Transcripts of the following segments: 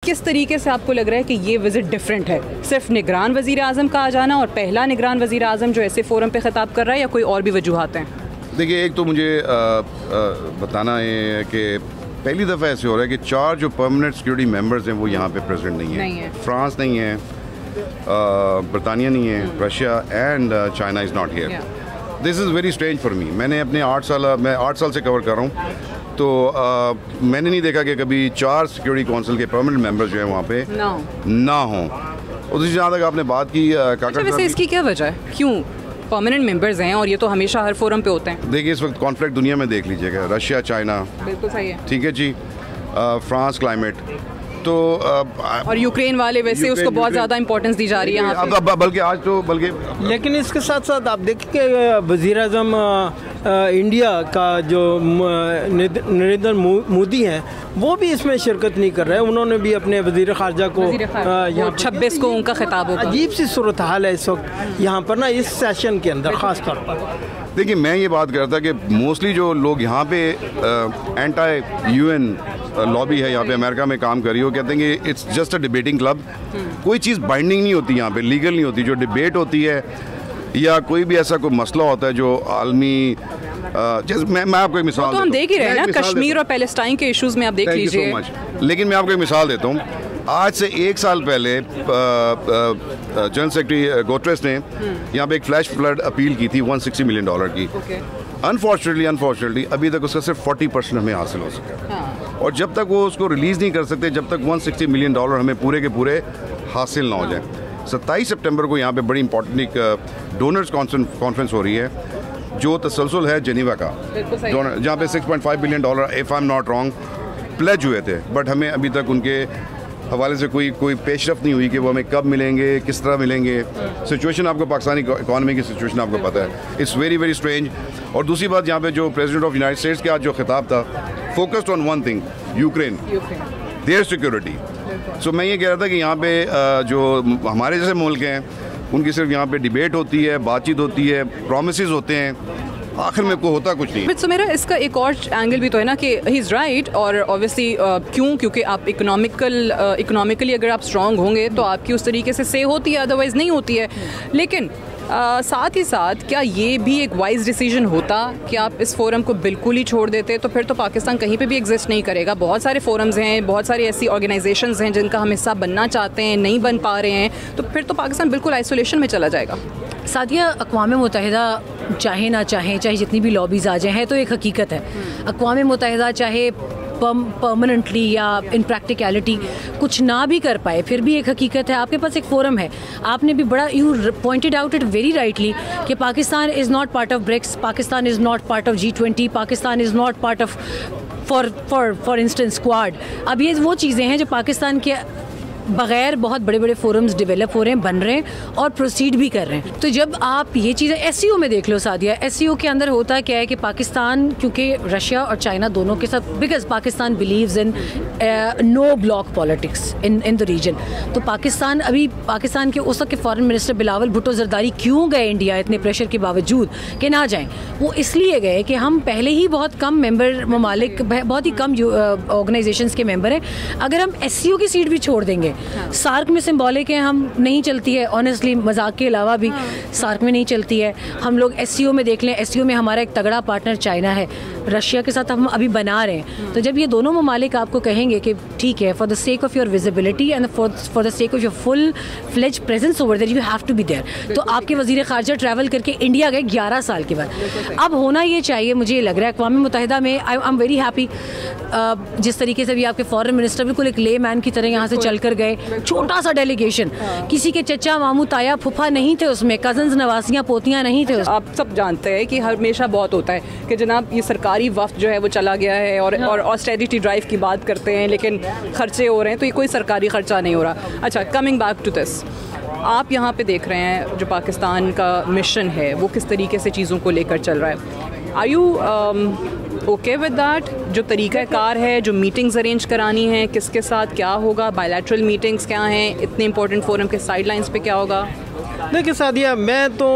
किस तरीके से आपको लग रहा है कि ये विज़िट डिफरेंट है? सिर्फ निगरान वज़ीर आज़म का आ जाना और पहला निगरान वज़ीर आज़म जो ऐसे फ़ोरम पे ख़िताब कर रहा है, या कोई और भी वजूहात हैं? देखिए, एक तो मुझे बताना है कि पहली दफ़ा ऐसे हो रहा है कि 4 जो परमानेंट सिक्योरिटी मेंबर्स हैं वो यहाँ पे प्रेजेंट नहीं है। फ्रांस नहीं है, बरतानिया नहीं है, Russia and China is not here. This is very strange for me. मैंने अपने 8 साल से कवर कर रहा हूँ, तो मैंने नहीं देखा कि कभी 4 सिक्योरिटी काउंसिल के परमानेंट मेंबर्स जो हैं वहाँ पे ना हों। और दूसरी जहाँ तक आपने बात की काका, वैसे इसकी क्या वजह है, क्यों परमानेंट मेंबर्स हैं और ये तो हमेशा हर फोरम पे होते हैं? देखिए, इस वक्त कॉन्फ्लिक्ट दुनिया में देख लीजिएगा, रशिया चाइना, बिल्कुल सही है, ठीक है जी, फ्रांस क्लाइमेट, तो और यूक्रेन वाले वैसे उसको बहुत ज़्यादा इंपॉर्टेंस दी जा रही है यहाँ पे। बल्कि आज तो लेकिन इसके साथ साथ आप देखिए वज़ीर आज़म इंडिया का जो नरेंद्र मोदी हैं वो भी इसमें शिरकत नहीं कर रहे हैं। उन्होंने भी अपने वज़ीर ख़ारजा को यहाँ 26 को उनका खिताब होगा। अजीब सी सूरत हाल है इस वक्त यहाँ पर ना, इस सेशन के अंदर ख़ास तौर पर। देखिए, मैं ये बात कर रहा था कि मोस्टली जो लोग यहाँ पे एंटी यूएन लॉबी है यहाँ पे अमेरिका में काम कर रही हो, कहते हैं कि it's just a debating club. कोई चीज़ बाइंडिंग नहीं होती यहाँ पे, लीगल नहीं होती। जो डिबेट होती है या कोई भी ऐसा कोई मसला होता है जो आलमी, जैसे मैं आपको एक मिसाल, तो हम देख ही रहे हैं ना, कश्मीर और पैलेस्टाइन के इश्यूज़ में आप देख लीजिए। लेकिन मैं आपको एक मिसाल देता हूँ। आज से 1 साल पहले जनरल सेक्रेटरी गोटरेस ने यहाँ पे एक फ्लैश फ्लड अपील की थी $160 मिलियन की। अनफॉर्चुनेटली अभी तक उसका सिर्फ 40% हमें हासिल हो सका। और जब तक वो उसको रिलीज़ नहीं कर सकते, जब तक $160 मिलियन हमें पूरे के पूरे हासिल ना हो जाए। 27 सितंबर को यहाँ पे बड़ी इंपॉर्टेंट एक डोनर्स कॉन्फ्रेंस हो रही है जो तसलसल है जेनीवा का, जहाँ पे $6.5 billion if I am not wrong pledge हुए थे। बट हमें अभी तक उनके हवाले से कोई पेशरफ नहीं हुई कि वो हमें कब मिलेंगे, किस तरह मिलेंगे। सिचुएशन आपको पाकिस्तानी इकॉनमी की सिचुएशन आपको पता है, इट्स वेरी वेरी स्ट्रेंज। और दूसरी बात, यहाँ पे जो प्रेसिडेंट ऑफ यूनाइटेड स्टेट्स का आज जो खिताब था, focused on one thing, Ukraine, their security. So मैं ये कह रहा था कि यहाँ पे जो हमारे जैसे मुल्क हैं उनकी सिर्फ यहाँ पे डिबेट होती है, बातचीत होती है, प्रोमिसेस होते हैं, आखिर में को होता कुछ नहीं। तो मेरा इसका एक और एंगल भी तो है ना कि ही इज़ राइट, और ऑब्वियसली क्योंकि आप इकोनॉमिकली अगर आप स्ट्रॉन्ग होंगे तो आपकी उस तरीके से से होती है, अदरवाइज़ नहीं होती है। लेकिन साथ ही साथ क्या ये भी एक वाइज डिसीजन होता कि आप इस फोरम को बिल्कुल ही छोड़ देते? तो फिर तो पाकिस्तान कहीं पे भी एग्जिस्ट नहीं करेगा। बहुत सारे फोरम्स हैं, बहुत सारी ऐसी ऑर्गेनाइजेशंस हैं जिनका हम हिस्सा बनना चाहते हैं, नहीं बन पा रहे हैं, तो फिर तो पाकिस्तान बिल्कुल आइसोलेशन में चला जाएगा। सादिया, अक़वाम मुत्तहिदा चाहे ना चाहे जितनी भी लॉबीज़ आ जाएँ, है तो एक हकीकत है। अक़वाम मुत्तहिदा चाहे परमानेंटली या इन प्रैक्टिकलिटी कुछ ना भी कर पाए, फिर भी एक हकीकत है, आपके पास एक फ़ोरम है। आपने भी बड़ा you pointed out it very rightly कि Pakistan is not part of BRICS, Pakistan is not part of G20, Pakistan is not part of for instance squad. अब ये वो चीज़ें हैं जो पाकिस्तान के बग़ैर बहुत बड़े बड़े फोरम्स डेवलप हो रहे हैं, बन रहे हैं और प्रोसीड भी कर रहे हैं। तो जब आप ये चीज़ें SCO में देख लो सादिया, SCO के अंदर होता क्या है कि पाकिस्तान, क्योंकि रशिया और चाइना दोनों के साथ, because Pakistan believes in no bloc politics in the region, तो पाकिस्तान के उस वक्त के फॉरेन मिनिस्टर बिलावल भुट्टो जरदारी क्यों गए इंडिया इतने प्रेशर के बावजूद कि ना जाएँ? वो इसलिए गए कि हम पहले ही बहुत कम मेंबर ममालिक, बहुत ही कम ऑर्गेनाइजेशंस के मेंबर हैं। अगर हम SCO की सीट भी छोड़ देंगे, सार्क में सिंबॉलिक है, हम नहीं चलती है ऑनेस्टली, मजाक के अलावा भी सार्क में नहीं चलती है। हम लोग SCO में देख लें, SCO में हमारा एक तगड़ा पार्टनर चाइना है, रशिया के साथ हम अभी बना रहे हैं। तो जब ये दोनों ममालिक आपको कहेंगे कि ठीक है, for the sake of your visibility and for the sake of your full fledge presence over there, you have to be there. तो आपके वज़ीर ख़ारजा ट्रैवल करके इंडिया गए 11 साल के बाद। अब होना ये चाहिए, मुझे ये लग रहा है अक़वाम मुत्तहिदा में, आई एम वेरी हैप्पी जिस तरीके से भी आपके फॉरेन मिनिस्टर बिल्कुल एक ले मैन की तरह यहाँ से चल कर गए, छोटा सा डेलीगेशन, किसी के चचा मामू ताया फूफा नहीं थे उसमें, कजन्स नवासियाँ पोतियाँ नहीं थे उसमें। आप सब जानते हैं कि हमेशा बहुत होता है कि जनाब ये सरकारी वफ्द जो है वो चला गया है और ऑस्टेरिटी ड्राइव की बात करते हैं, लेकिन खर्चे हो रहे हैं, तो ये कोई सरकारी खर्चा नहीं हो रहा। अच्छा, कमिंग बैक टू दिस, आप यहाँ पे देख रहे हैं जो पाकिस्तान का मिशन है वो किस तरीके से चीज़ों को लेकर चल रहा है। Are you okay with that? जो तरीक़ाकार है, जो मीटिंग्स अरेंज करानी है, किसके साथ क्या होगा, बायलैटरल मीटिंग्स क्या हैं, इतने इंपॉर्टेंट फोरम के साइडलाइंस पे क्या होगा? देखिए सादिया, मैं तो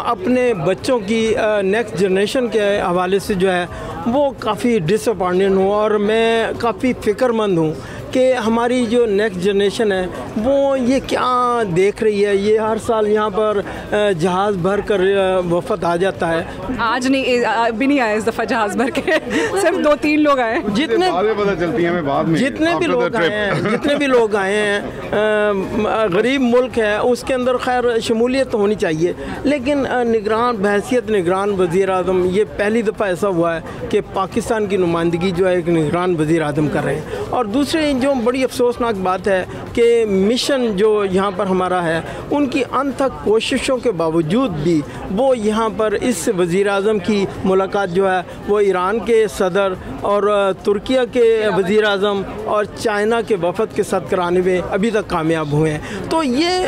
अपने बच्चों की नेक्स्ट जनरेशन के हवाले से जो है वो काफ़ी डिसअपॉइंटेड हूँ और मैं काफ़ी फ़िक्रमंद हूँ कि हमारी जो नेक्स्ट जनरेशन है वो ये क्या देख रही है। ये हर साल यहाँ पर जहाज़ भर कर वफद आ जाता है। आज नहीं, अभी नहीं आए इस दफ़ा जहाज़ भर के, सिर्फ 2-3 लोग आए। जितने पता चलती है बाद में, जितने भी लोग आए हैं, गरीब मुल्क है उसके अंदर खैर शमूलियत होनी चाहिए, लेकिन निगरान बहैसियत निगरान वज़ीर आज़म ये पहली दफ़ा ऐसा हुआ है कि पाकिस्तान की नुमाइंदगी जो है एक निगरान वज़ीर आज़म कर रहे हैं। और दूसरी जो बड़ी अफसोसनाक बात है कि मिशन जो यहाँ पर हमारा है, उनकी अनथक कोशिशों के बावजूद भी वो यहाँ पर इस वज़ीर आज़म की मुलाकात जो है वो ईरान के सदर और तुर्किया के वज़ीर आज़म और चाइना के वफद के साथ कराने में अभी तक कामयाब हुए हैं। तो ये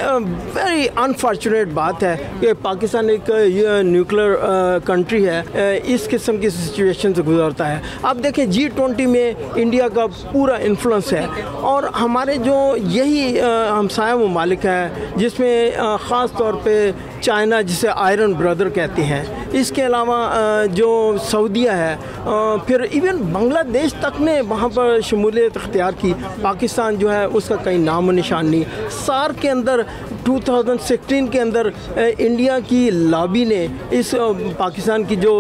वेरी अनफॉर्चुनेट बात है कि पाकिस्तान एक न्यूक्लियर कंट्री है, इस किस्म की सिचुएशन से गुजरता है। अब देखें G20 में इंडिया का पूरा इन्फ्लुएंस है और हमारे जो यही हमसाया ममालिक हैं जिसमें ख़ास तौर पे चाइना जिसे आयरन ब्रदर कहते हैं, इसके अलावा जो सऊदीया है, फिर इवन बांग्लादेश तक ने वहाँ पर शमूलियत अख्तियार की। पाकिस्तान जो है उसका कहीं नाम निशान नहीं। सार्क के अंदर 2016 के अंदर इंडिया की लॉबी ने इस पाकिस्तान की जो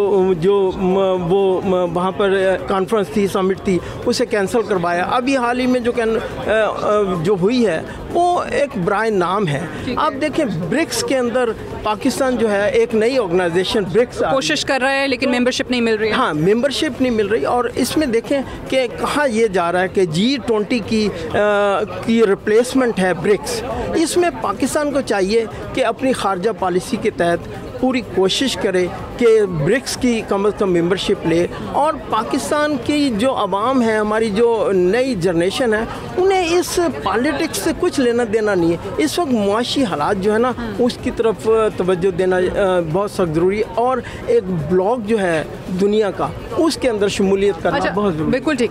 वो वहाँ पर कॉन्फ्रेंस थी, समिट थी, उसे कैंसिल करवाया। अभी हाल ही में जो हुई है वो एक बराए नाम है। आप देखें ब्रिक्स के अंदर पाकिस्तान जो है एक नई ऑर्गेनाइजेशन ब्रिक्स कोशिश कर रहा है लेकिन मेंबरशिप नहीं मिल रही है। हाँ, मेंबरशिप नहीं मिल रही। और इसमें देखें कि कहाँ ये जा रहा है कि G20 की रिप्लेसमेंट है ब्रिक्स। इसमें पाकिस्तान को चाहिए कि अपनी खारजा पॉलिसी के तहत पूरी कोशिश करे कि ब्रिक्स की कम अज़ कम मेंबरशिप ले। और पाकिस्तान की जो आवाम है, हमारी जो नई जनरेशन है, उन्हें इस पॉलिटिक्स से कुछ लेना देना नहीं है। इस वक्त मुआशी हालात जो है ना उसकी तरफ तवज्जो देना बहुत सख्त ज़रूरी है। और एक ब्लॉक जो है दुनिया का उसके अंदर शमूलियत करना बहुत ज़रूरी है। बिल्कुल ठीक है।